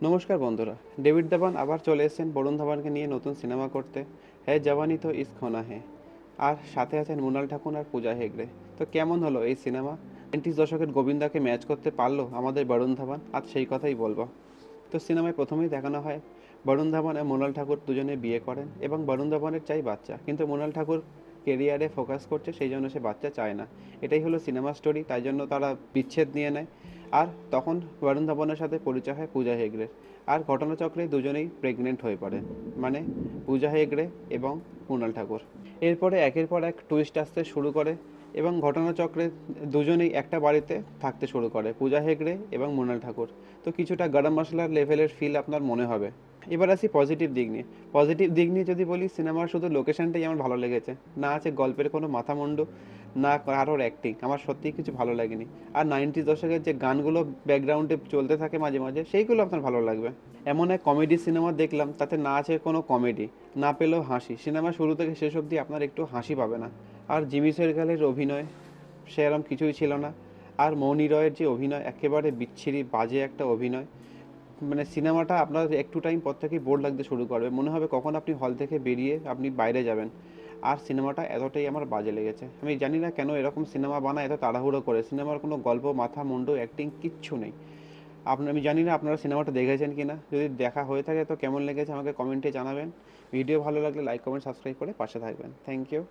নমস্কার বন্ধুরা, ডেভিড ধাবান আবার চলে এসেছেন বরুণ ধাবানকে নিয়ে নতুন সিনেমা করতে। হ্যাঁ জাওয়ানি তো ইস খোনা হে। আর সাথে আছেন মৃণাল ঠাকুর আর পূজা হেগড়ে। তো কেমন হলো এই সিনেমা? 90s দশকের গোবিন্দাকে ম্যাচ করতে পারলো আমাদের বরুণ ধাবান? আজ সেই কথাই বলবো। তো সিনেমায় প্রথমেই দেখানো হয় বরুণ ধাবান আর মৃণাল ঠাকুর দুজনে বিয়ে করেন এবং বরুণ ধাবানের চাই বাচ্চা, কিন্তু মৃণাল ঠাকুর কেরিয়ারে ফোকাস করছে, সেই জন্য সে বাচ্চা চায় না। এটাই হলো সিনেমা স্টোরি, তাই জন্য তারা বিচ্ছেদ নিয়ে নেয়। আর তখন বরুণ ধাবানের সাথে পরিচয় হয় পূজা হেগড়ের। আর ঘটনাচক্রে দুজনেই প্রেগনেন্ট হয়ে পড়ে, মানে পূজা হেগড়ে এবং মৃণাল ঠাকুর। এরপরে একের পর এক টুইস্ট আসতে শুরু করে এবং ঘটনাচক্রে দুজনেই একটা বাড়িতে থাকতে শুরু করে, পূজা হেগড়ে এবং মৃণাল ঠাকুর। তো কিছুটা গরম মশলার লেভেলের ফিল আপনার মনে হবে। এবার আসি পজিটিভ দিক নিয়ে। পজিটিভ দিক নিয়ে যদি বলি, সিনেমার শুধু লোকেশনটাই আমার ভালো লেগেছে, না আছে গল্পের কোনো মাথামুন্ডু, না কারোর অ্যাক্টিং। আমার সত্যিই কিছু ভালো লাগেনি। আর 90s দশকের যে গানগুলো ব্যাকগ্রাউন্ডে চলতে থাকে মাঝে মাঝে, সেইগুলো আপনার ভালো লাগবে। এমন এক কমেডি সিনেমা দেখলাম, তাতে না আছে কোনো কমেডি, না পেলেও হাসি। সিনেমা শুরু থেকে শেষ অবধি আপনার একটু হাসি পাবে না। আর জিমি সেরগালের অভিনয় সেরকম কিছুই ছিল না। আর মৌনি রয়ের যে অভিনয়, একেবারে বিচ্ছিরি বাজে একটা অভিনয়। মানে সিনেমাটা আপনার একটু টাইম পর থেকেই বোর লাগতে শুরু করবে, মনে হবে কখন আপনি হল থেকে বেরিয়ে আপনি বাইরে যাবেন। আর সিনেমাটা এতটাই আমার বাজে লেগেছে। আমি জানি না কেন এরকম সিনেমা বানায় এত তাড়াহুড়ো করে। সিনেমার কোনো গল্প, মাথা মুন্ডু, অ্যাক্টিং কিচ্ছু নেই। আমি জানি না আপনারা সিনেমাটা দেখেছেন কি না। যদি দেখা হয়ে থাকে তো কেমন লেগেছে আমাকে কমেন্টে জানাবেন। ভিডিও ভালো লাগলে লাইক কমেন্ট সাবস্ক্রাইব করে পাশে থাকবেন। Thank you.